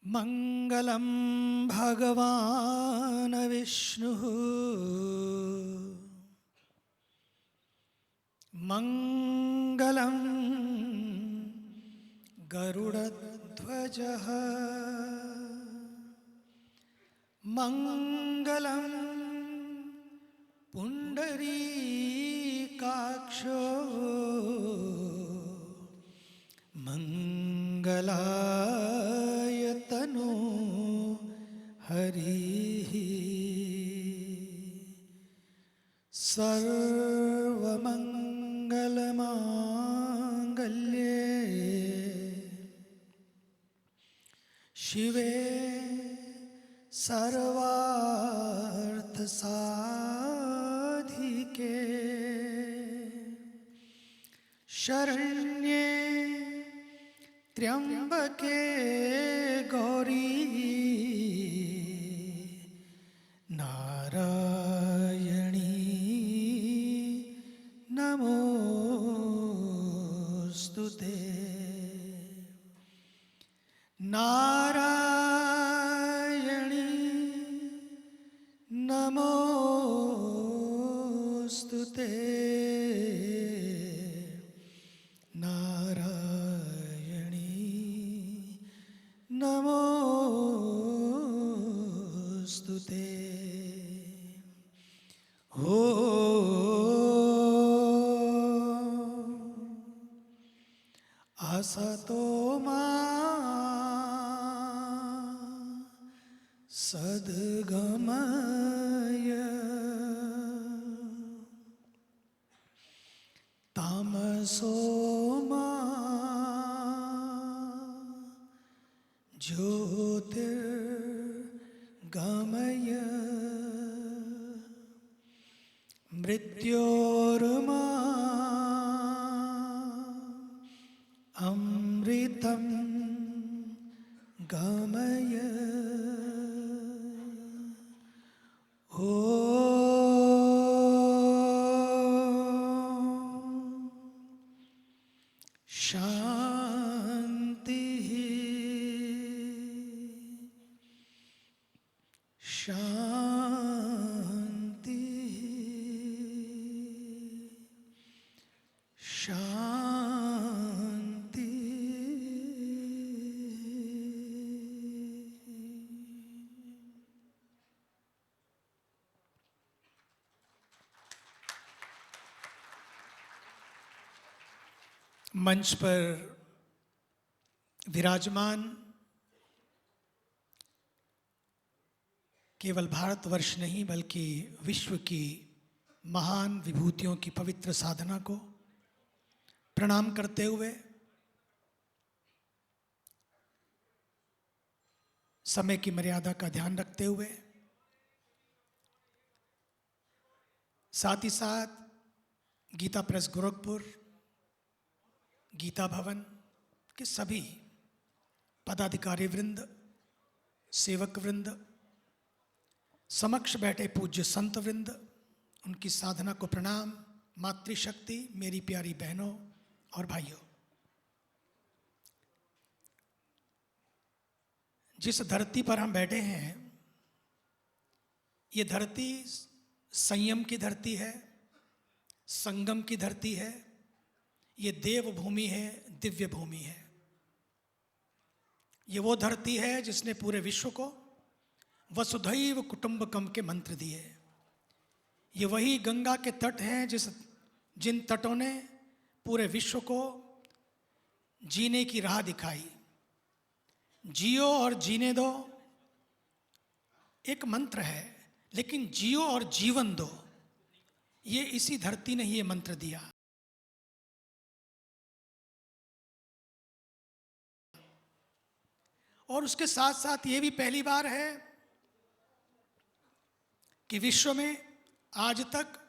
मंगलम भगवान विष्णु मंगलम गरुड़ध्वज मंगलम पुंडरीकाक्षो मंगलाय तनो हरिः सर्वमंगलमांगल्ये शिवे सर्वार्थसाधिके शरण्ये त्र्यंबके गौरी नारायणी नमोस्तुते नारायणी नमोस्तुते नमोस्तुते। हो असतो मा सद्गमय तामसो मा ज्योतिर्गमय मृत्योर्मा अमृतं गमय ॐ शान्तिः शान्तिः शान्तिः। मंच पर विराजमान केवल भारतवर्ष नहीं बल्कि विश्व की महान विभूतियों की पवित्र साधना को प्रणाम करते हुए समय की मर्यादा का ध्यान रखते हुए साथ ही साथ गीता प्रेस गोरखपुर गीता भवन के सभी पदाधिकारी वृंद सेवक वृंद समक्ष बैठे पूज्य संत वृंद उनकी साधना को प्रणाम। मातृशक्ति मेरी प्यारी बहनों और भाइयों, जिस धरती पर हम बैठे हैं ये धरती संयम की धरती है, संगम की धरती है, ये देव भूमि है, दिव्य भूमि है। ये वो धरती है जिसने पूरे विश्व को वसुधैव कुटुंबकम के मंत्र दिए। ये वही गंगा के तट हैं जिन तटों ने पूरे विश्व को जीने की राह दिखाई। जियो और जीने दो एक मंत्र है, लेकिन जियो और जीवन दो ये इसी धरती ने ही ये मंत्र दिया। और उसके साथ साथ ये भी पहली बार है कि विश्व में आज तक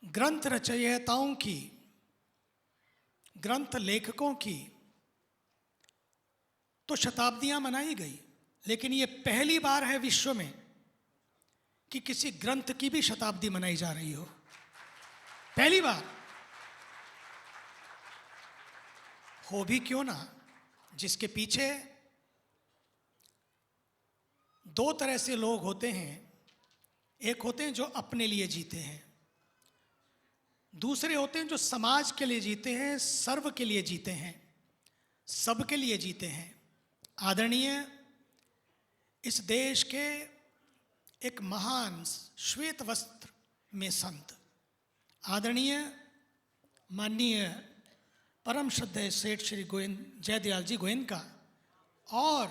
ग्रंथ रचयिताओं की, ग्रंथ लेखकों की तो शताब्दियां मनाई गई, लेकिन ये पहली बार है विश्व में कि किसी ग्रंथ की भी शताब्दी मनाई जा रही हो। पहली बार हो भी क्यों ना, जिसके पीछे दो तरह से लोग होते हैं। एक होते हैं जो अपने लिए जीते हैं, दूसरे होते हैं जो समाज के लिए जीते हैं, सर्व के लिए जीते हैं, सबके लिए जीते हैं। आदरणीय इस देश के एक महान श्वेत वस्त्र में संत, आदरणीय माननीय परम श्रद्धेय सेठ श्री गोविंद जयदयाल जी गोयनका और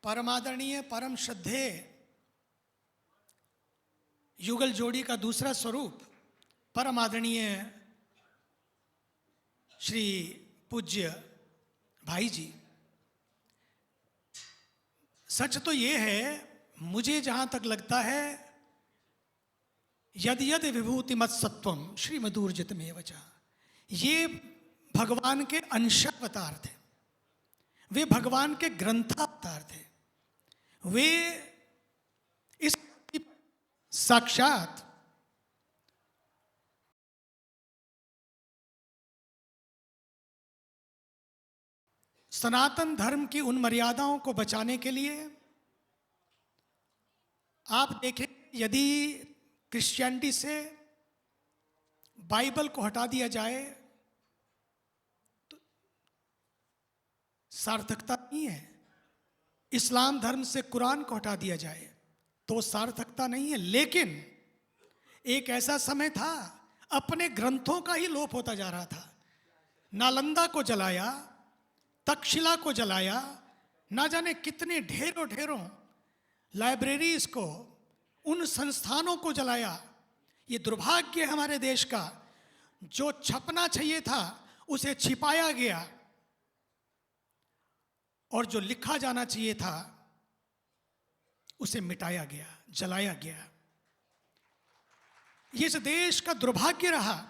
परमादरणीय परम श्रद्धेय युगल जोड़ी का दूसरा स्वरूप परम आदरणीय श्री पूज्य भाई जी। सच तो ये है, मुझे जहाँ तक लगता है, यद यद विभूति मत सत्वम श्रीमदूर्जित में वचा, ये भगवान के अंशावतार थे, वे भगवान के ग्रंथावतार थे, वे इस साक्षात सनातन धर्म की उन मर्यादाओं को बचाने के लिए, आप देखें यदि क्रिश्चियनिटी से बाइबल को हटा दिया जाए तो सार्थकता नहीं है, इस्लाम धर्म से कुरान को हटा दिया जाए तो सार्थकता नहीं है। लेकिन एक ऐसा समय था, अपने ग्रंथों का ही लोप होता जा रहा था। नालंदा को जलाया, तक्षशिला को जलाया, ना जाने कितने ढेरों ढेरों लाइब्रेरीज को, उन संस्थानों को जलाया। ये दुर्भाग्य है हमारे देश का, जो छपना चाहिए था उसे छिपाया गया और जो लिखा जाना चाहिए था उसे मिटाया गया, जलाया गया। ये इस देश का दुर्भाग्य रहा।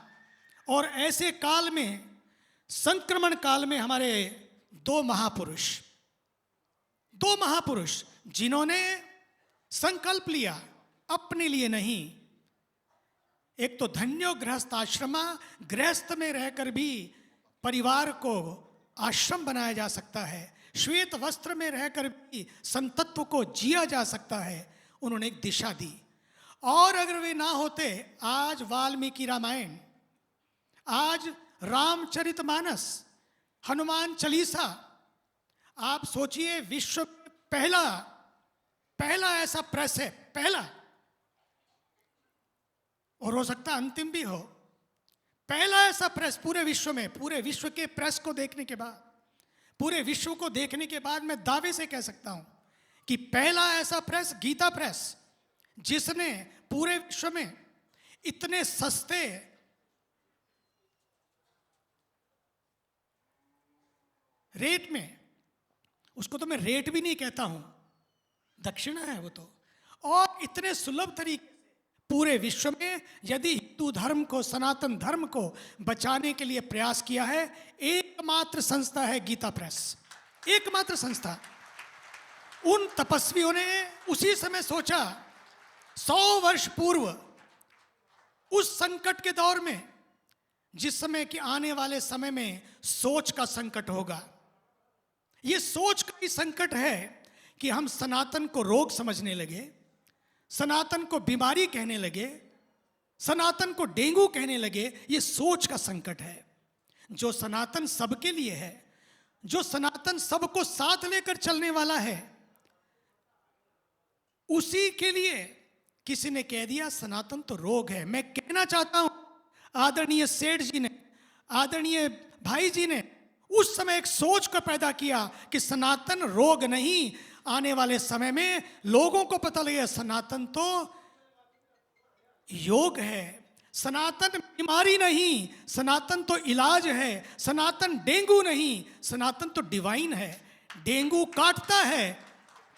और ऐसे काल में, संक्रमण काल में, हमारे दो महापुरुष जिन्होंने संकल्प लिया, अपने लिए नहीं, एक तो धन्यो गृहस्थ आश्रमा, गृहस्थ में रहकर भी परिवार को आश्रम बनाया जा सकता है, श्वेत वस्त्र में रहकर भी संतत्व को जिया जा सकता है। उन्होंने एक दिशा दी। और अगर वे ना होते, आज वाल्मीकि रामायण, आज रामचरितमानस, हनुमान चालीसा, आप सोचिए विश्व पहला ऐसा प्रेस है, पहला, और हो सकता है अंतिम भी हो, पहला ऐसा प्रेस पूरे विश्व में। पूरे विश्व के प्रेस को देखने के बाद, पूरे विश्व को देखने के बाद मैं दावे से कह सकता हूं कि पहला ऐसा प्रेस गीता प्रेस, जिसने पूरे विश्व में इतने सस्ते रेट में, उसको तो मैं रेट भी नहीं कहता हूं, दक्षिणा है वो तो, और इतने सुलभ तरीके पूरे विश्व में यदि हिंदू धर्म को, सनातन धर्म को बचाने के लिए प्रयास किया है, एकमात्र संस्था है गीता प्रेस, एकमात्र संस्था। उन तपस्वियों ने उसी समय सोचा, 100 वर्ष पूर्व, उस संकट के दौर में, जिस समय कि आने वाले समय में सोच का संकट होगा। ये सोच का ही संकट है कि हम सनातन को रोग समझने लगे, सनातन को बीमारी कहने लगे, सनातन को डेंगू कहने लगे। ये सोच का संकट है। जो सनातन सबके लिए है, जो सनातन सबको साथ लेकर चलने वाला है, उसी के लिए किसी ने कह दिया सनातन तो रोग है। मैं कहना चाहता हूं, आदरणीय सेठ जी ने, आदरणीय भाई जी ने उस समय एक सोच को पैदा किया कि सनातन रोग नहीं, आने वाले समय में लोगों को पता लगेगा सनातन तो योग है, सनातन बीमारी नहीं, सनातन तो इलाज है, सनातन डेंगू नहीं, सनातन तो डिवाइन है। डेंगू काटता है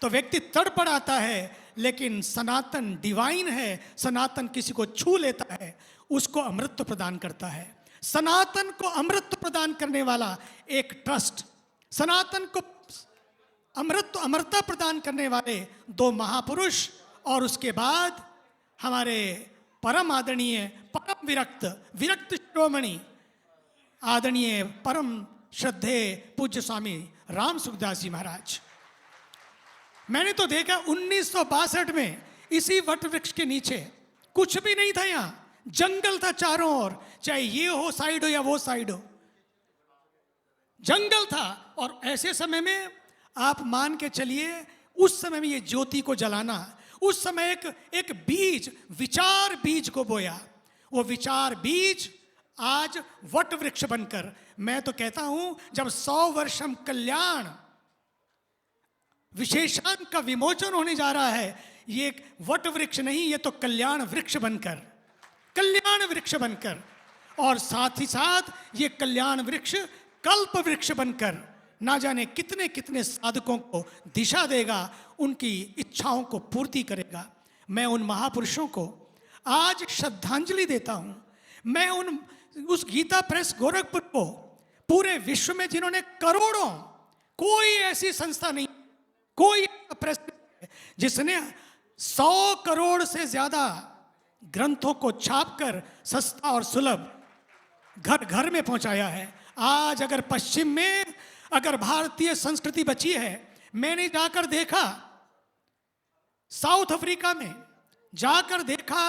तो व्यक्ति तड़पड़ाता है, लेकिन सनातन डिवाइन है। सनातन किसी को छू लेता है, उसको अमृत प्रदान करता है। सनातन को अमृत प्रदान करने वाला एक ट्रस्ट, सनातन को अमृता प्रदान करने वाले दो महापुरुष, और उसके बाद हमारे परम आदरणीय, परम विरक्त शिरोमणि, आदरणीय परम श्रद्धेय पूज्य स्वामी राम सुखदास जी महाराज। मैंने तो देखा 1962 में इसी वट वृक्ष के नीचे कुछ भी नहीं था, यहाँ जंगल था चारों ओर, चाहे ये हो साइड हो या वो साइड हो, जंगल था। और ऐसे समय में आप मान के चलिए, उस समय में ये ज्योति को जलाना, उस समय एक बीज, विचार बीज को बोया, वो विचार बीज आज वट वृक्ष बनकर, मैं तो कहता हूं जब 100 वर्षम कल्याण विशेषांक का विमोचन होने जा रहा है, ये एक वट वृक्ष नहीं, ये तो कल्याण वृक्ष बनकर, कल्याण वृक्ष बनकर, और साथ ही साथ ये कल्याण वृक्ष कल्प वृक्ष बनकर ना जाने कितने कितने साधकों को दिशा देगा, उनकी इच्छाओं को पूर्ति करेगा। मैं उन महापुरुषों को आज श्रद्धांजलि देता हूं। मैं उस गीता प्रेस गोरखपुर को, पूरे विश्व में जिन्होंने करोड़ों, कोई ऐसी संस्था नहीं, कोई प्रेस जिसने 100 करोड़ से ज्यादा ग्रंथों को छापकर सस्ता और सुलभ घर घर में पहुंचाया है। आज अगर पश्चिम में अगर भारतीय संस्कृति बची है, मैंने जाकर देखा साउथ अफ्रीका में, जाकर देखा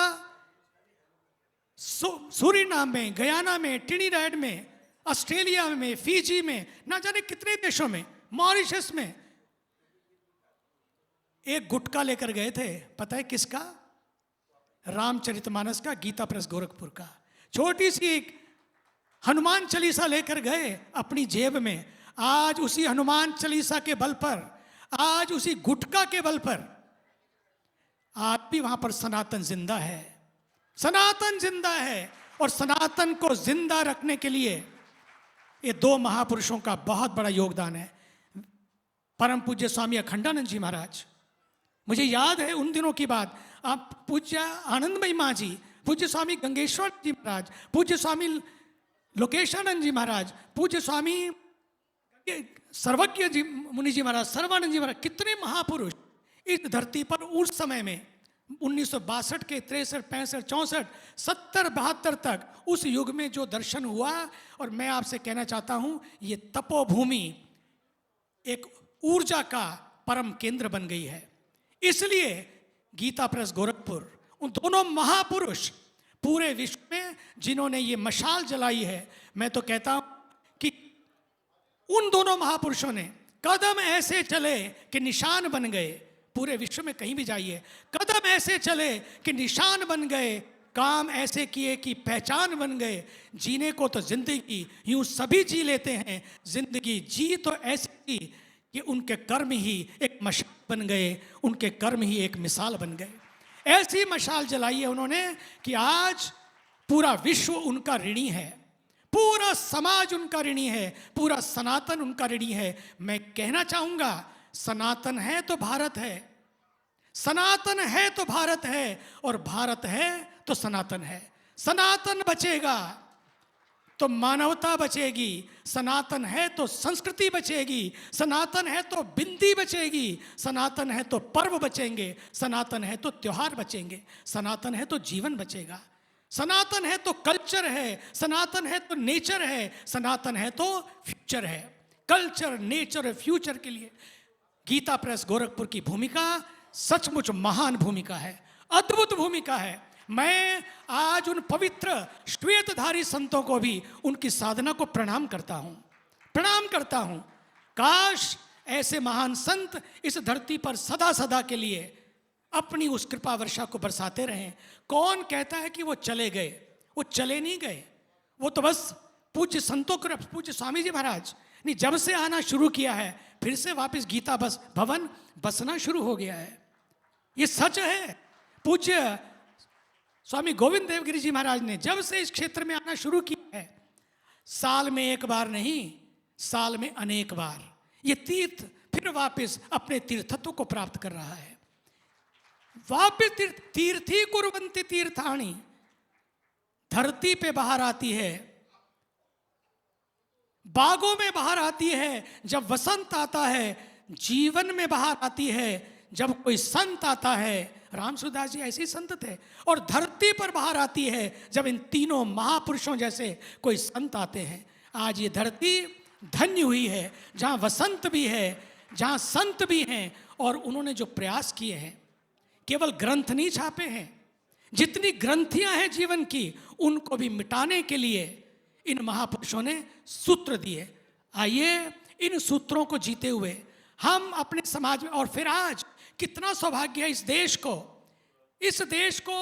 सूरीनाम में, गयाना में, ट्रिनिडैड में, ऑस्ट्रेलिया में, फिजी में, ना जाने कितने देशों में, मॉरिशस में। एक गुटका लेकर गए थे, पता है किसका? रामचरितमानस का, गीता प्रेस गोरखपुर का। छोटी सी एक हनुमान चालीसा लेकर गए अपनी जेब में। आज उसी हनुमान चालीसा के बल पर, आज उसी गुटका के बल पर, आज भी वहां पर सनातन जिंदा है, सनातन जिंदा है। और सनातन को जिंदा रखने के लिए ये 2 महापुरुषों का बहुत बड़ा योगदान है। परम पूज्य स्वामी अखंडानंद जी महाराज, मुझे याद है उन दिनों की बात, आप पूज्य आनंदमयी माँ जी, पूज्य स्वामी गंगेश्वर जी महाराज, पूज्य स्वामी लोकेशानंद जी महाराज, पूज्य स्वामी सर्वज्ञ जी मुनि जी महाराज, सर्वानंद जी महाराज, कितने महापुरुष इस धरती पर उस समय में 1962 के 63, 65, 64, 70, 72 तक उस युग में जो दर्शन हुआ। और मैं आपसे कहना चाहता हूं, ये तपोभूमि एक ऊर्जा का परम केंद्र बन गई है। इसलिए गीता प्रेस गोरखपुर, उन दोनों महापुरुष पूरे विश्व में जिन्होंने ये मशाल जलाई है, मैं तो कहता हूं कि उन दोनों महापुरुषों ने कदम ऐसे चले कि निशान बन गए। पूरे विश्व में कहीं भी जाइए, कदम ऐसे चले कि निशान बन गए, काम ऐसे किए कि पहचान बन गए। जीने को तो जिंदगी यूं सभी जी लेते हैं, जिंदगी जी तो ऐसी की कि उनके कर्म ही एक मशाल बन गए, उनके कर्म ही एक मिसाल बन गए। ऐसी मशाल जलाई है उन्होंने कि आज पूरा विश्व उनका ऋणी है, पूरा समाज उनका ऋणी है, पूरा सनातन उनका ऋणी है। मैं कहना चाहूंगा, सनातन है तो भारत है, सनातन है तो भारत है, और भारत है तो सनातन है। सनातन बचेगा तो मानवता बचेगी, सनातन है तो संस्कृति बचेगी, सनातन है तो बिंदी बचेगी, सनातन है तो पर्व बचेंगे, सनातन है तो त्योहार बचेंगे, सनातन है तो जीवन बचेगा, सनातन है तो कल्चर है, सनातन है तो नेचर है, सनातन है तो फ्यूचर है। कल्चर, नेचर और फ्यूचर के लिए गीता प्रेस गोरखपुर की भूमिका सचमुच महान भूमिका है, अद्भुत भूमिका है। मैं आज उन पवित्र श्वेतधारी संतों को भी उनकी साधना को प्रणाम करता हूं, प्रणाम करता हूं। काश ऐसे महान संत इस धरती पर सदा सदा के लिए अपनी उस कृपा वर्षा को बरसाते रहें। कौन कहता है कि वो चले गए? वो चले नहीं गए, वो तो बस पूज्य संतों को, पूज्य स्वामी जी महाराज ने जब से आना शुरू किया है, फिर से वापस गीता बस भवन बसना शुरू हो गया है। ये सच है। पूज्य स्वामी गोविंद देवगिरी जी महाराज ने जब से इस क्षेत्र में आना शुरू किया है, साल में एक बार नहीं, साल में अनेक बार ये तीर्थ फिर वापस अपने तीर्थत्व को प्राप्त कर रहा है। वापस तीर्थी कुर्वन्ति तीर्थानि, धरती पे बाहर आती है, बागों में बाहर आती है जब वसंत आता है, जीवन में बाहर आती है जब कोई संत आता है। रामसूदास जी ऐसे ही संत थे। और धरती पर बाहर आती है जब इन तीनों महापुरुषों जैसे कोई संत आते हैं। आज ये धरती धन्य हुई है, जहाँ वसंत भी है, जहां संत भी हैं और उन्होंने जो प्रयास किए हैं, केवल ग्रंथ नहीं छापे हैं, जितनी ग्रंथियां हैं जीवन की उनको भी मिटाने के लिए इन महापुरुषों ने सूत्र दिए। आइए इन सूत्रों को जीते हुए हम अपने समाज में, और फिर आज कितना सौभाग्य है इस देश को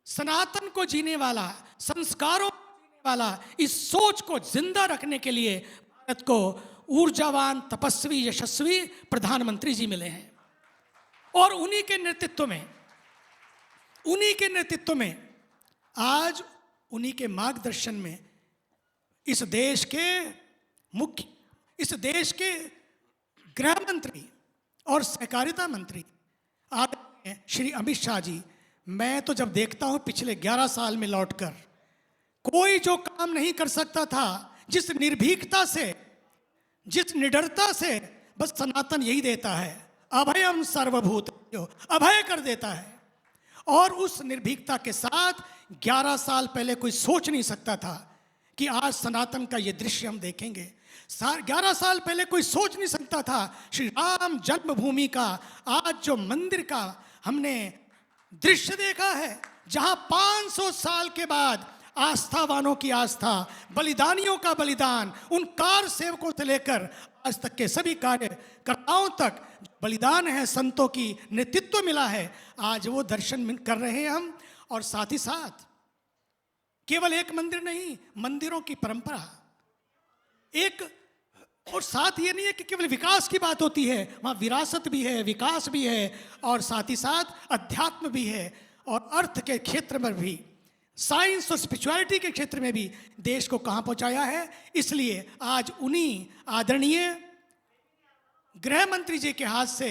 सनातन को जीने वाला, संस्कारों को जीने वाला, इस सोच को जिंदा रखने के लिए भारत को ऊर्जावान, तपस्वी, यशस्वी प्रधानमंत्री जी मिले हैं। और उन्हीं के नेतृत्व में आज उन्हीं के मार्गदर्शन में इस देश के गृह मंत्री और सहकारिता मंत्री आदरणीय श्री अमित शाह जी, मैं तो जब देखता हूं पिछले 11 साल में लौटकर, कोई जो काम नहीं कर सकता था, जिस निर्भीकता से, जिस निडरता से, बस सनातन यही देता है, अभयम सर्वभूतेभ्यो, अभय कर देता है। और उस निर्भीकता के साथ 11 साल पहले कोई सोच नहीं सकता था कि आज सनातन का ये दृश्य हम देखेंगे। 11 साल पहले कोई सोच नहीं सकता था श्री राम जन्मभूमि का आज जो मंदिर का हमने दृश्य देखा है, जहां 500 साल के बाद आस्थावानों की आस्था, बलिदानियों का बलिदान, उन कार सेवकों से लेकर आज तक के सभी कार्यकर्ताओं तक बलिदान है, संतों की नेतृत्व मिला है, आज वो दर्शन कर रहे हैं हम। और साथ ही साथ केवल एक मंदिर नहीं, मंदिरों की परंपरा एक, और साथ ये नहीं है कि केवल विकास की बात होती है, वहाँ विरासत भी है, विकास भी है, और साथ ही साथ अध्यात्म भी है, और अर्थ के क्षेत्र में भी, साइंस और स्पिरिचुअलिटी के क्षेत्र में भी देश को कहाँ पहुँचाया है। इसलिए आज उन्हीं आदरणीय गृह मंत्री जी के हाथ से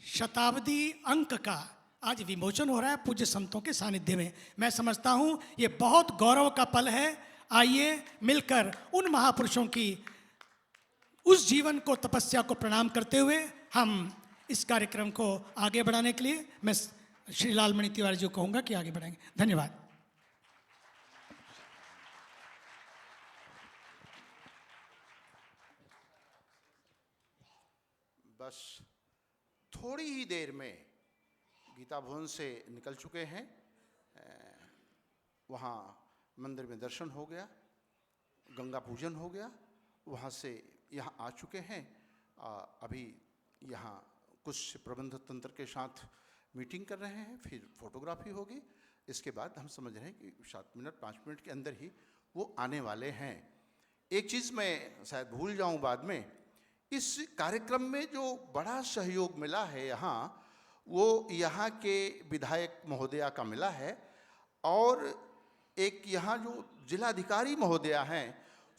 शताब्दी अंक का आज विमोचन हो रहा है पूज्य संतों के सानिध्य में। मैं समझता हूँ ये बहुत गौरव का पल है। आइए मिलकर उन महापुरुषों की उस जीवन को, तपस्या को प्रणाम करते हुए हम इस कार्यक्रम को आगे बढ़ाने के लिए मैं श्री लालमणि तिवारी जी को कहूँगा कि आगे बढ़ाएंगे। धन्यवाद। बस थोड़ी ही देर में गीता भवन से निकल चुके हैं, वहाँ मंदिर में दर्शन हो गया, गंगा पूजन हो गया, वहाँ से यहाँ आ चुके हैं। अभी यहाँ कुछ प्रबंध तंत्र के साथ मीटिंग कर रहे हैं, फिर फोटोग्राफी होगी। इसके बाद हम समझ रहे हैं कि 7 मिनट 5 मिनट के अंदर ही वो आने वाले हैं। एक चीज़ मैं शायद भूल जाऊँ बाद में, इस कार्यक्रम में जो बड़ा सहयोग मिला है यहाँ, वो यहाँ के विधायक महोदया का मिला है, और एक यहाँ जो जिलाधिकारी महोदया हैं,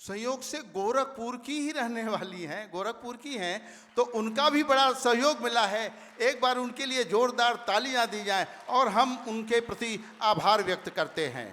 सहयोग से गोरखपुर की ही रहने वाली हैं, गोरखपुर की हैं, तो उनका भी बड़ा सहयोग मिला है। एक बार उनके लिए जोरदार तालियां दी जाएं और हम उनके प्रति आभार व्यक्त करते हैं।